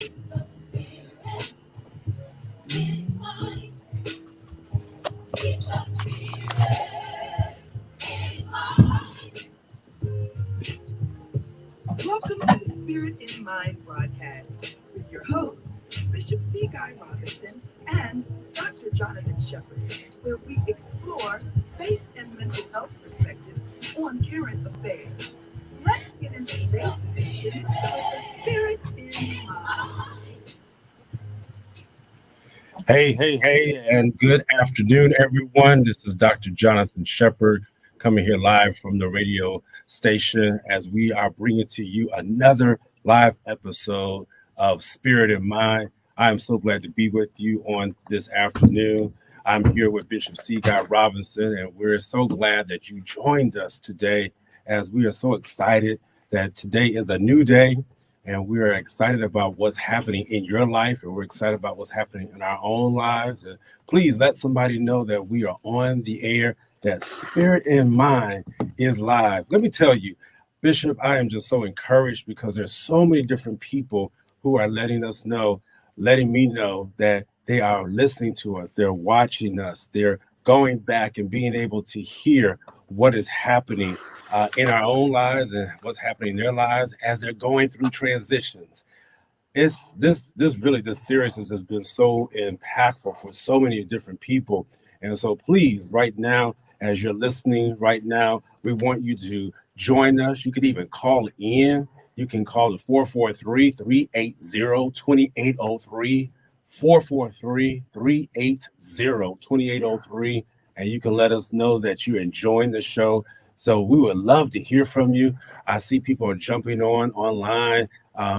Welcome to the Spirit in Mind broadcast with your hosts, Bishop C. Guy Robinson and Dr. Jonathan Shepard, where we explore faith and mental health perspectives on current affairs. Let's get into today's discussion with the Spirit in Mind. Hey, and good afternoon, everyone. This is Dr. Jonathan Shepard coming here live from the radio station as we are bringing to you another live episode of Spirit in Mind. I am so glad to be with you on this afternoon. I'm here with Bishop C. Guy Robinson, and we're so glad that you joined us today as we are so excited that today is a new day. And we're excited about what's happening in your life, and we're excited about what's happening in our own lives. And please let somebody know that we are on the air, that Spirit in Mind is live. Let me tell you, Bishop, I am just so encouraged because there's so many different people who are letting me know that they are listening to us, they're watching us, they're going back and being able to hear what is happening in our own lives and what's happening in their lives as they're going through transitions. It's this series has been so impactful for so many different people. And so please, right now, as you're listening right now, we want you to join us. You could even call in. You can call the 443-380-2803, 443-380-2803, and you can let us know that you're enjoying the show. So we would love to hear from you. I see people are jumping on online.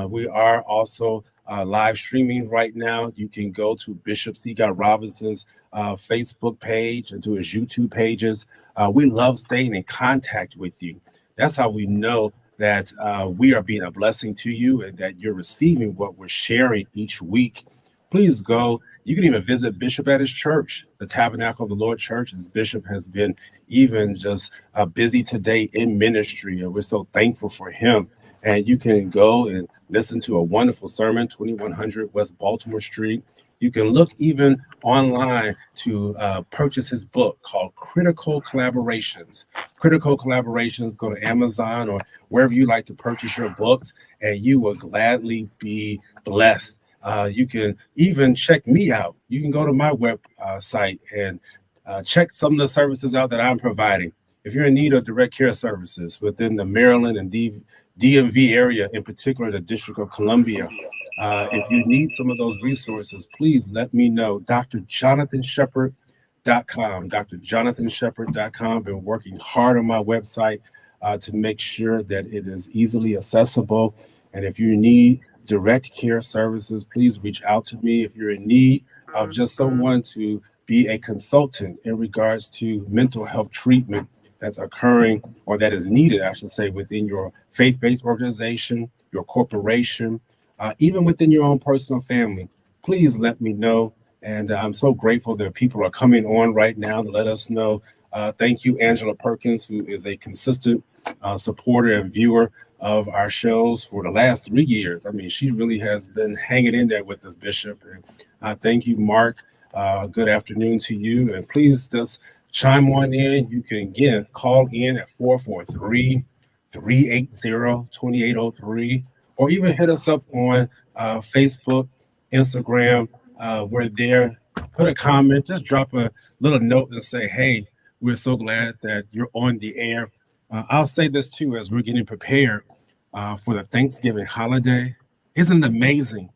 We are also live streaming right now. You can go to Bishop C. Guy Robinson's Facebook page and to his YouTube pages. We love staying in contact with you. That's how we know that we are being a blessing to you and that you're receiving what we're sharing each week. Please go. You can even visit Bishop at his church, the Tabernacle of the Lord Church. As Bishop has been even just busy today in ministry, and we're so thankful for him. And you can go and listen to a wonderful sermon, 2100 West Baltimore Street. You can look even online to purchase his book called Critical Collaborations. Critical Collaborations, go to Amazon or wherever you like to purchase your books, and you will gladly be blessed. You can even check me out. You can go to my website and check some of the services out that I'm providing. If you're in need of direct care services within the Maryland and DMV area, in particular the District of Columbia, if you need some of those resources, please let me know. drjonathanshepard.com, drjonathanshepard.com. Been working hard on my website to make sure that it is easily accessible. And if you need direct care services, please reach out to me. If you're in need of just someone to be a consultant in regards to mental health treatment that's occurring or that is needed, I should say, within your faith-based organization, your corporation, even within your own personal family, please let me know. And I'm so grateful that people are coming on right now to let us know. Thank you, Angela Perkins, who is a consistent supporter and viewer of our shows for the last 3 years. I mean, she really has been hanging in there with us, Bishop. And thank you, Mark. Good afternoon to you. And please just chime on in. You can, again, call in at 443-380-2803, or even hit us up on Facebook, Instagram. We're there. Put a comment, just drop a little note and say, hey, we're so glad that you're on the air. I'll say this too as we're getting prepared for the Thanksgiving holiday. Isn't it amazing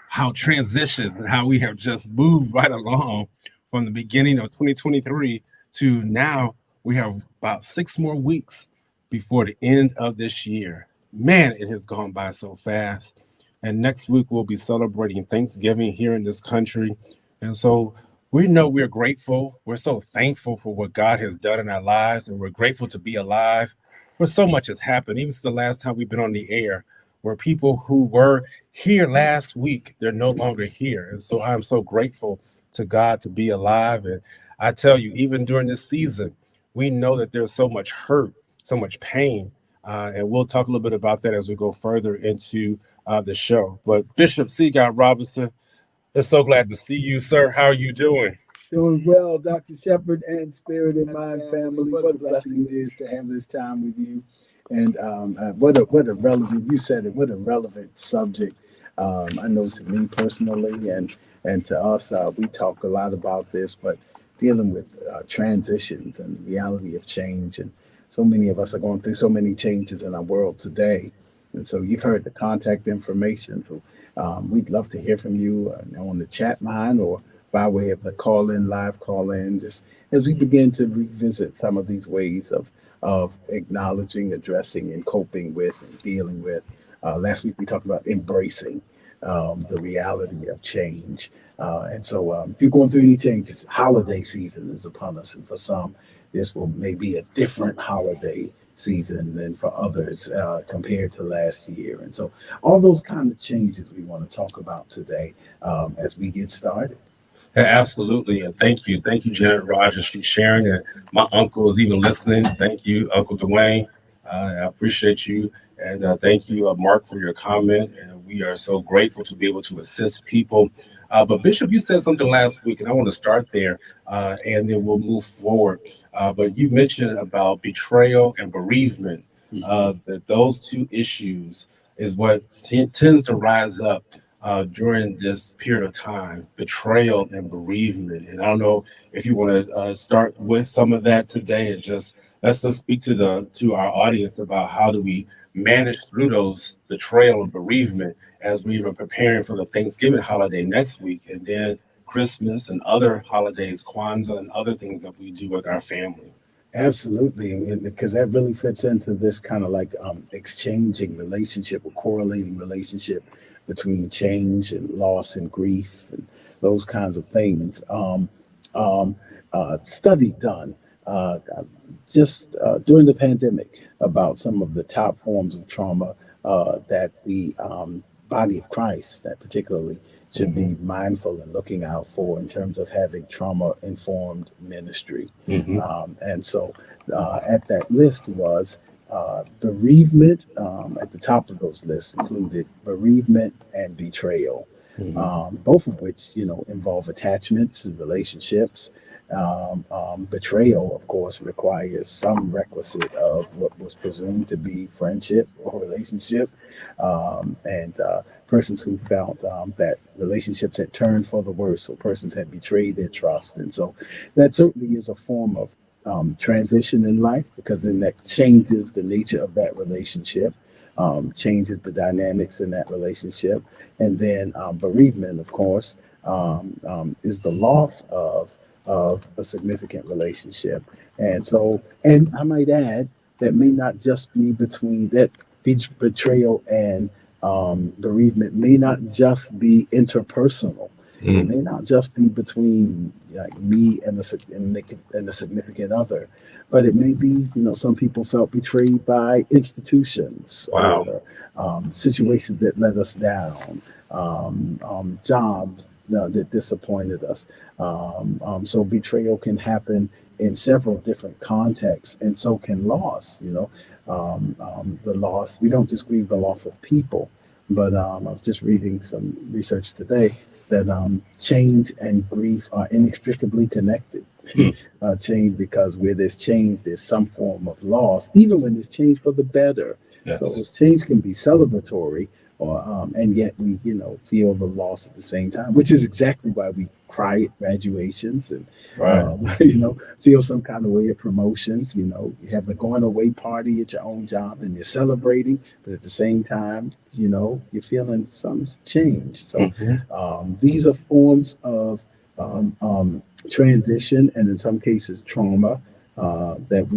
how transitions and how we have just moved right along from the beginning of 2023 to now? We have about 6 more weeks before the end of this year. Man, it has gone by so fast. And next week we'll be celebrating Thanksgiving here in this country. And so we know we're grateful. We're so thankful for what God has done in our lives, and we're grateful to be alive. For so much has happened, even since the last time we've been on the air, where people who were here last week, they're no longer here. And so I'm so grateful to God to be alive. And I tell you, even during this season, we know that there's so much hurt, so much pain. And we'll talk a little bit about that as we go further into the show. But Bishop C. Guy Robinson, it's so glad to see you, sir. How are you doing? Doing well, Dr. Shepherd and Spirit and Mind family. What a blessing it is to have this time with you. And what a relevant, you said it, what a relevant subject. I know to me personally and to us, we talk a lot about this, but dealing with transitions and the reality of change. And so many of us are going through so many changes in our world today. And so you've heard the contact information. So we'd love to hear from you on the chat line or by way of the live call in, just as we begin to revisit some of these ways of acknowledging, addressing, and coping with and dealing with. Last week we talked about embracing the reality of change. And so if you're going through any changes, holiday season is upon us. And for some, this will maybe a different holiday season than for others compared to last year. And so all those kind of changes we want to talk about today as we get started. Yeah, absolutely. And thank you. Thank you, Janet Rogers, for sharing. And my uncle is even listening. Thank you, Uncle Dwayne. I appreciate you. And thank you, Mark, for your comment. And we are so grateful to be able to assist people. But Bishop, you said something last week, and I want to start there, and then we'll move forward. But you mentioned about betrayal and bereavement, that those two issues is what tends to rise up during this period of time, betrayal and bereavement. And I don't know if you want to start with some of that today, and just let's just speak to our audience about how do we manage through those betrayal and bereavement as we are preparing for the Thanksgiving holiday next week, and then Christmas and other holidays, Kwanzaa and other things that we do with our family. Absolutely, and because that really fits into this kind of like exchanging relationship or correlating relationship between change and loss and grief and those kinds of things. Study done just during the pandemic about some of the top forms of trauma that the body of Christ, that particularly should be mindful and looking out for in terms of having trauma-informed ministry. And so at that list was bereavement. At the top of those lists included bereavement and betrayal, both of which, involve attachments and relationships. Betrayal, of course, requires some requisite of what was presumed to be friendship or relationship, and persons who felt that relationships had turned for the worse, or persons had betrayed their trust. And so that certainly is a form of transition in life, because then that changes the nature of that relationship, changes the dynamics in that relationship. And then bereavement, of course, is the loss of a significant relationship. And so, and I might add, that may not just be between that betrayal and bereavement may not just be interpersonal. It may not just be between like me and the significant other, but it may be, some people felt betrayed by institutions. Wow. Or situations that let us down, jobs that disappointed us. So betrayal can happen in several different contexts, and so can loss. The loss. We don't just grieve the loss of people, but I was just reading some research today that change and grief are inextricably connected. Change, because where there's change, there's some form of loss, even when there's change for the better. Yes. So this change can be celebratory, or and yet we, feel the loss at the same time, which is exactly why we cry at graduations and feel some kind of way at promotions. You have the going away party at your own job and you're celebrating, but at the same time, you're feeling some change. So these are forms of transition, and in some cases trauma that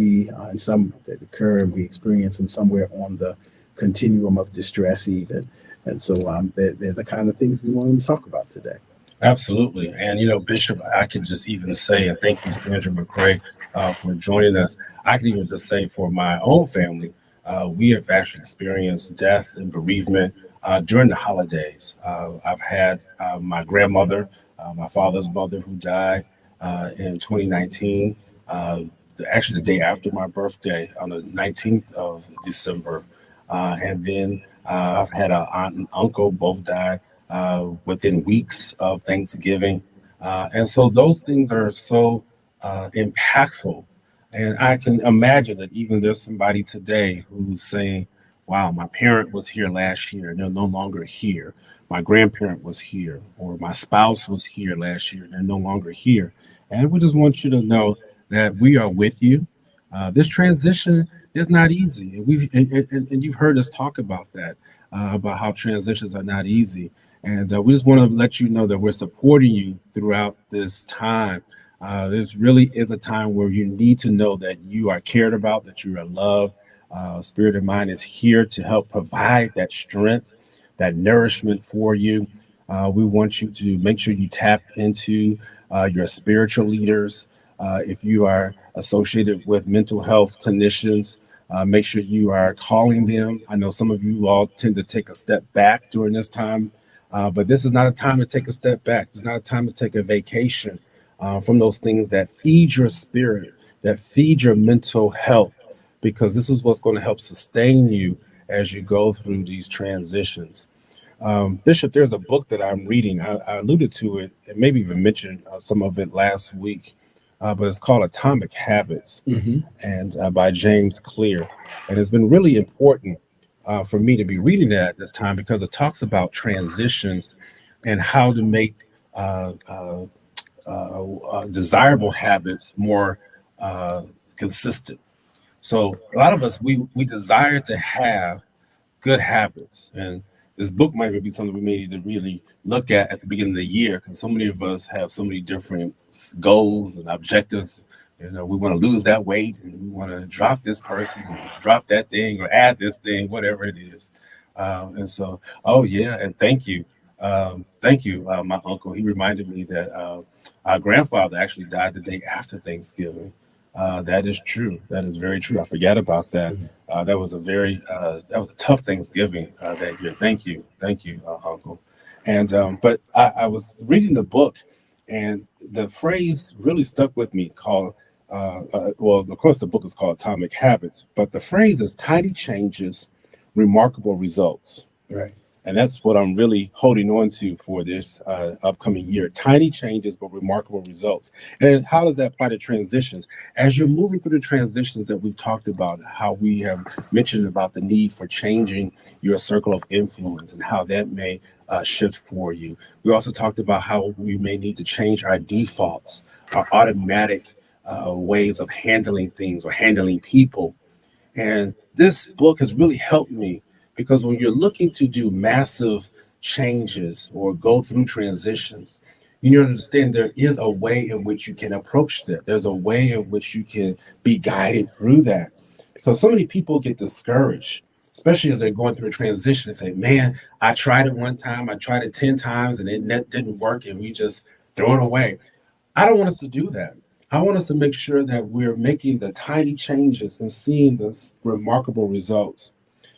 that occur and we experience them somewhere on the continuum of distress even. And so they're the kind of things we want to talk about today. Absolutely. And, Bishop, I can just even say, and thank you, Sandra McCray, for joining us. I can even just say for my own family, we have actually experienced death and bereavement during the holidays. I've had my grandmother, my father's mother, who died in 2019, actually the day after my birthday on the 19th of December. And then I've had an aunt and uncle both die within weeks of Thanksgiving. And so those things are so impactful. And I can imagine that even there's somebody today who's saying, wow, my parent was here last year and they're no longer here. My grandparent was here, or my spouse was here last year and they're no longer here. And we just want you to know that we are with you. This transition is not easy. And you've heard us talk about that, about how transitions are not easy. And we just want to let you know that we're supporting you throughout this time. This really is a time where you need to know that you are cared about, that you are loved. Spirit of Mind is here to help provide that strength, that nourishment for you. We want you to make sure you tap into your spiritual leaders. If you are associated with mental health clinicians, make sure you are calling them. I know some of you all tend to take a step back during this time, but this is not a time to take a step back. It's not a time to take a vacation from those things that feed your spirit, that feed your mental health, because this is what's going to help sustain you as you go through these transitions. Bishop, there's a book that I'm reading. I alluded to it and maybe even mentioned some of it last week, but it's called Atomic Habits, Hmm. and by James Clear. And it's been really important for me to be reading that at this time because it talks about transitions and how to make uh, uh, desirable habits more uh, consistent. So a lot of us we desire to have good habits. And this book might be something we may need to really look at the beginning of the year because so many of us have so many different goals and objectives. You know, we want to lose that weight and we want to drop this person, drop that thing, or add this thing, whatever it is. And so, oh yeah, and thank you, my uncle. He reminded me that our grandfather actually died the day after Thanksgiving. That is true. That is very true. I forgot about that. That was a tough Thanksgiving that year. Thank you, Uncle. And but I was reading the book, and the phrase really stuck with me. Called well, of course, the book is called Atomic Habits, but the phrase is tiny changes, remarkable results. Right. And that's what I'm really holding on to for this upcoming year. Tiny changes, but remarkable results. And how does that apply to transitions? As you're moving through the transitions that we've talked about, how we have mentioned about the need for changing your circle of influence and how that may shift for you. We also talked about how we may need to change our defaults, our automatic ways of handling things or handling people. And this book has really helped me because when you're looking to do massive changes or go through transitions, you need to understand there is a way in which you can approach that. There's a way in which you can be guided through that. Because so many people get discouraged, especially as they're going through a transition and say, man, I tried it one time, I tried it 10 times, and it didn't work, and we just throw it away. I don't want us to do that. I want us to make sure that we're making the tiny changes and seeing the remarkable results.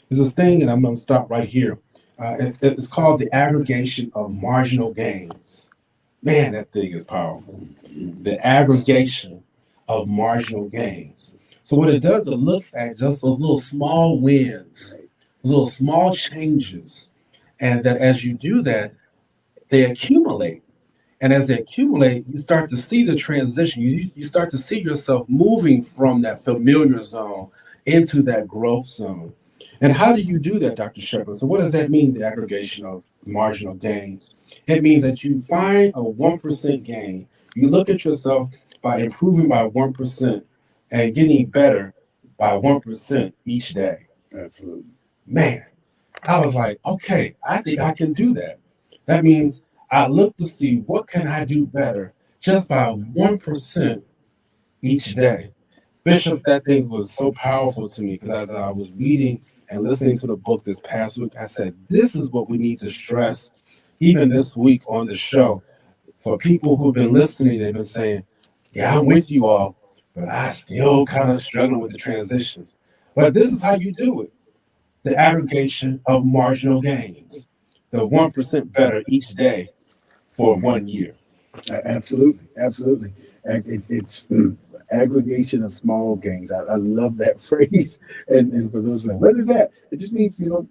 There's this thing, and I'm going to stop right here. It's called the aggregation of marginal gains. Man, that thing is powerful. The aggregation of marginal gains. So what it does, it looks at just those little small wins, those little small changes, and that as you do that, they accumulate. And as they accumulate, you start to see the transition. You start to see yourself moving from that familiar zone into that growth zone. And how do you do that, Dr. Shepherd? So, what does that mean, the aggregation of marginal gains? It means that you find a 1% gain. You look at yourself by improving by 1% and getting better by 1% each day. Absolutely. Man, I was like, okay, I think I can do that. That means I look to see what can I do better just by 1% each day. Bishop, that thing was so powerful to me because as I was reading and listening to the book this past week, I said, this is what we need to stress even this week on the show. For people who've been listening, they've been saying, yeah, I'm with you all, but I still kind of struggling with the transitions. But this is how you do it, the aggregation of marginal gains, the 1% better each day for 1 year. Absolutely, absolutely. And it's aggregation of small gains. I love that phrase. And for those like, what is that? It just means, a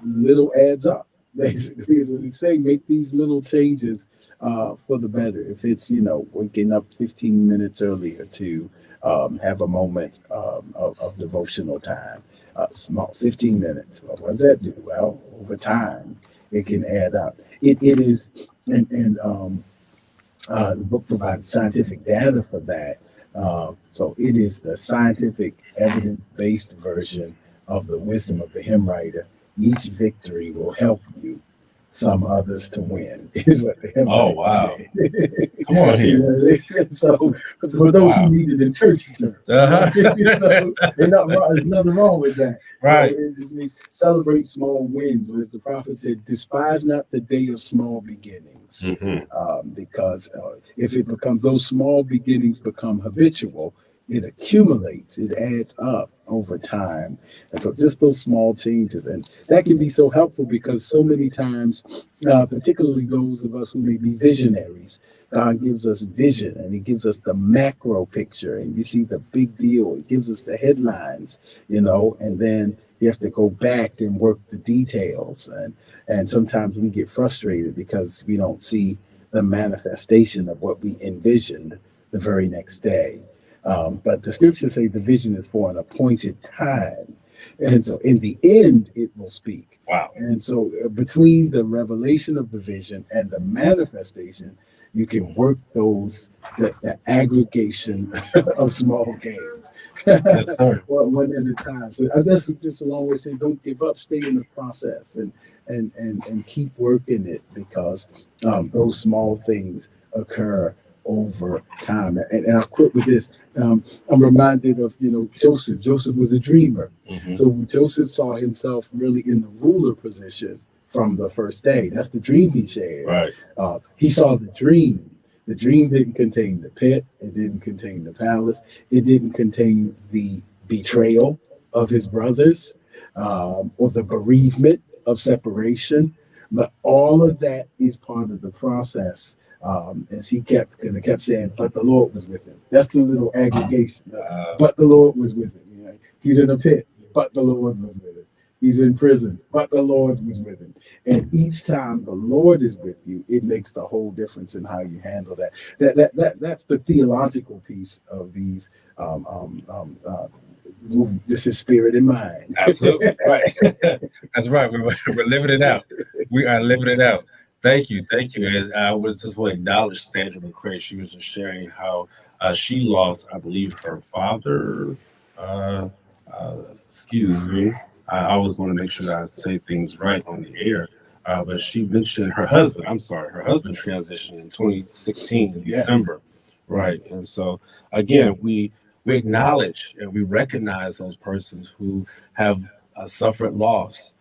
little adds up. Basically, as we say, make these little changes for the better. If it's, waking up 15 minutes earlier to have a moment of devotional time, small 15 minutes. Well, what does that do? Well, over time, it can add up. It is, and the book provides scientific data for that. So it is the scientific, evidence-based version of the wisdom of the hymn writer. Each victory will help you, some others to win, is what the hymn Oh, writer wow. said. Come on here. So for those Wow. who need it in church terms, Uh-huh. so there's nothing wrong with that. Right. So it just means celebrate small wins, as the prophet said, despise not the day of small beginnings. Because if those small beginnings become habitual, it accumulates, it adds up over time. And so just those small changes, and that can be so helpful because so many times, particularly those of us who may be visionaries, God gives us vision and he gives us the macro picture, and you see the big deal. He gives us the headlines, and then you have to go back and work the details. And sometimes we get frustrated because we don't see the manifestation of what we envisioned the very next day. But the scriptures say the vision is for an appointed time. And so in the end, it will speak. Wow. And so between the revelation of the vision and the manifestation, you can work the aggregation of small gains. Yes, sir. One at a time. So I just a long way to say, don't give up, stay in the process and keep working it, because those small things occur over time. And I'll quit with this. I'm reminded of, Joseph. Joseph was a dreamer. Mhm. So Joseph saw himself really in the ruler position from the first day. That's the dream he shared. Right. He saw the dream. The dream didn't contain the pit. It didn't contain the palace. It didn't contain the betrayal of his brothers or the bereavement of separation. But all of that is part of the process. Because it kept saying, but the Lord was with him. That's the little aggregation. But the Lord was with him. He's in a pit, but the Lord was with him. He's in prison, but the Lord was with him. And each time the Lord is with you, it makes the whole difference in how you handle that. That's the theological piece of these movies. This is Spirit in Mind. Absolutely. Right. That's right. We're living it out. We are living it out. Thank you. And I would just want to acknowledge Sandra McCray. She was just sharing how she lost, I believe, her father. Excuse me. I always want to make sure that I say things right on the air. But she mentioned her husband. I'm sorry. Her husband transitioned in 2016 in Yes. December. Right. And so, again, we acknowledge and we recognize those persons who have suffered loss.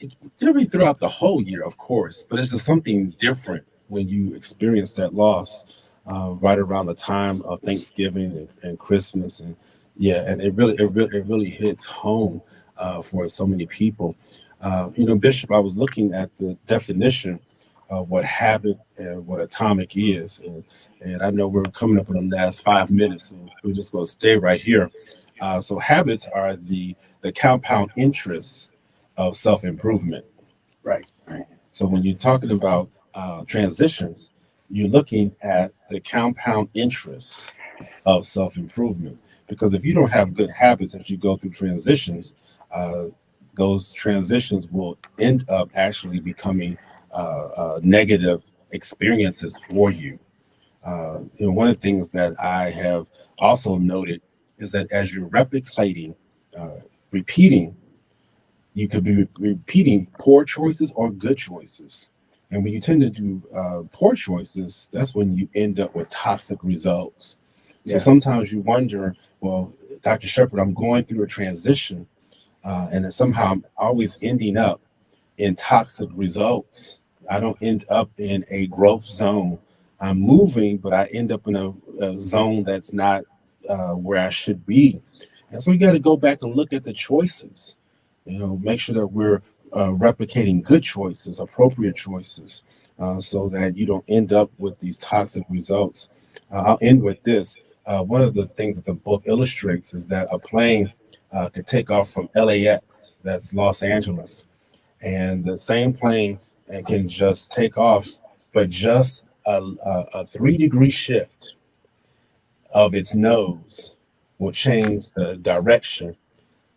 It can be throughout the whole year, of course, but it's just something different when you experience that loss right around the time of Thanksgiving and Christmas, and it really hits home for so many people. Bishop, I was looking at the definition of what habit and what atomic is, and I know we're coming up in the last 5 minutes, so we're just going to stay right here. So habits are the compound interests of self-improvement. Right. So when you're talking about transitions, you're looking at the compound interests of self-improvement. Because if you don't have good habits as you go through transitions, those transitions will end up actually becoming negative experiences for you. One of the things that I have also noted is that as you're repeating, you could be repeating poor choices or good choices. And when you tend to do poor choices, that's when you end up with toxic results. So Yeah. sometimes you wonder, well, Dr. Shepherd, I'm going through a transition, and then somehow I'm always ending up in toxic results. I don't end up in a growth zone. I'm moving, but I end up in a zone that's not where I should be. And so you got to go back and look at the choices. Make sure that we're replicating good choices, appropriate choices, so that you don't end up with these toxic results. I'll end with this. one of the things that the book illustrates is that a plane could take off from LAX, that's Los Angeles, and the same plane can just take off, but just a 3-degree shift of its nose will change the direction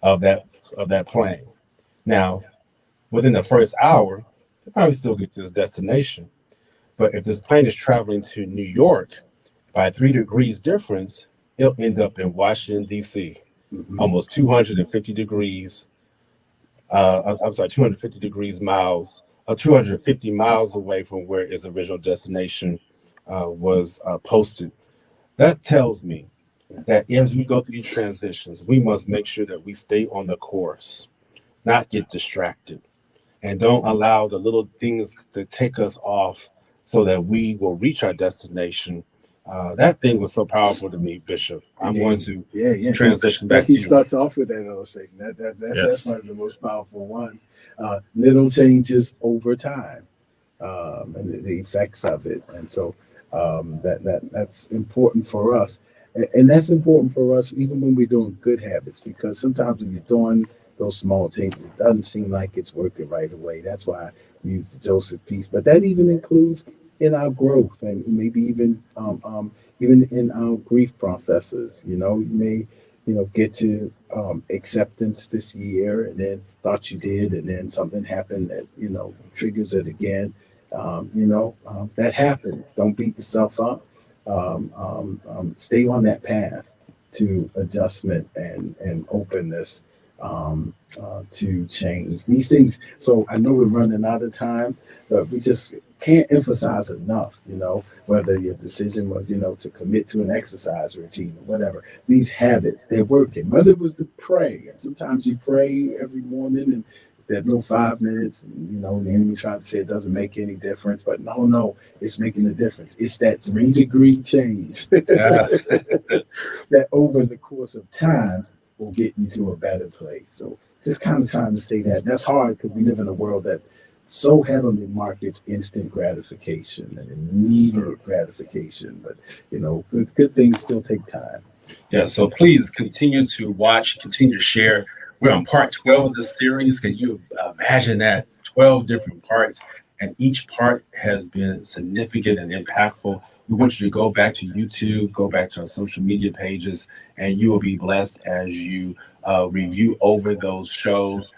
of that plane. Now, within the first hour, they probably still get to its destination. But if this plane is traveling to New York by 3 degrees difference, it'll end up in Washington, D.C., almost 250 degrees. 250 degrees miles, 250 miles away from where its original destination was posted. That tells me that as we go through these transitions, we must make sure that we stay on the course, not get distracted, and don't allow the little things to take us off so that we will reach our destination. That thing was so powerful to me, Bishop. I'm going to transition back to He you. starts off with that illustration. That's Yes. one of the most powerful ones. Little changes over time, and the effects of it. And so that's important for us. And that's important for us even when we're doing good habits, because sometimes when you're doing those small changes, it doesn't seem like it's working right away. That's why we use the Joseph piece. But that even includes in our growth and maybe even in our grief processes. You may get to acceptance this year, and then thought you did, and then something happened that triggers it again. That happens. Don't beat yourself up. Stay on that path to adjustment and openness to change these things. So I know we're running out of time, but we just can't emphasize enough, whether your decision was, to commit to an exercise routine or whatever. These habits, they're working. Whether it was to pray, and sometimes you pray every morning and that little 5 minutes, and, the enemy tries to say it doesn't make any difference, but no, it's making a difference. It's that 3-degree change that over the course of time will get you to a better place. So just kind of trying to say that. That's hard because we live in a world that so heavily markets instant gratification and immediate gratification, but good things still take time. Yeah, so please continue to watch, continue to share. We're on part 12 of the series. Can you imagine that? 12 different parts, and each part has been significant and impactful. We want you to go back to YouTube, go back to our social media pages, and you will be blessed as you review over those shows.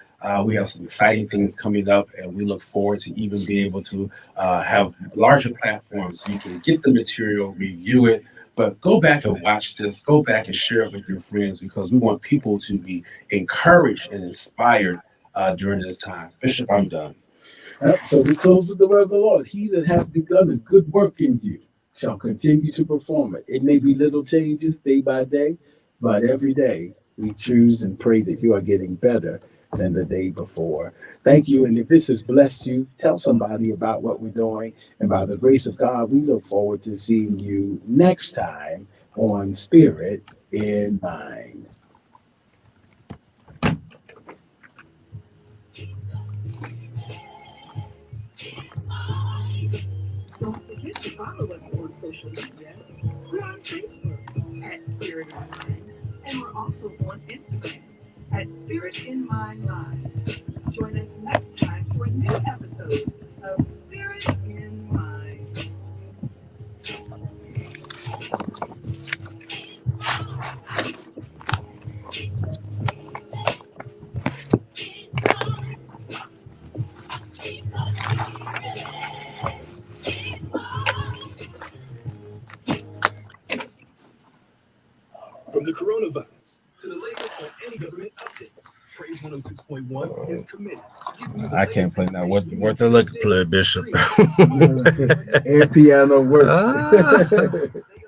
We have some exciting things coming up, and we look forward to even being able to have larger platforms so you can get the material, review it, but go back and watch this. Go back and share it with your friends, because we want people to be encouraged and inspired during this time. Bishop, I'm done. So we close with the word of the Lord. He that hath begun a good work in you shall continue to perform it. It may be little changes day by day, but every day we choose and pray that you are getting better than the day before. Thank you. And if this has blessed you, tell somebody about what we're doing. And by the grace of God, we look forward to seeing you next time on Spirit in Mind. Don't forget to follow us on social media. We're on Facebook at Spirit in Mind, and we're also on Instagram at Spirit in Mind Live. Join us next time for a new episode of Spirit in Mind. From the coronavirus to the latest on any government updates, Praise 106.1 is committed to giving you the I can't latest play now. information What you the need look today. play, Bishop? Air piano works. Ah. Stay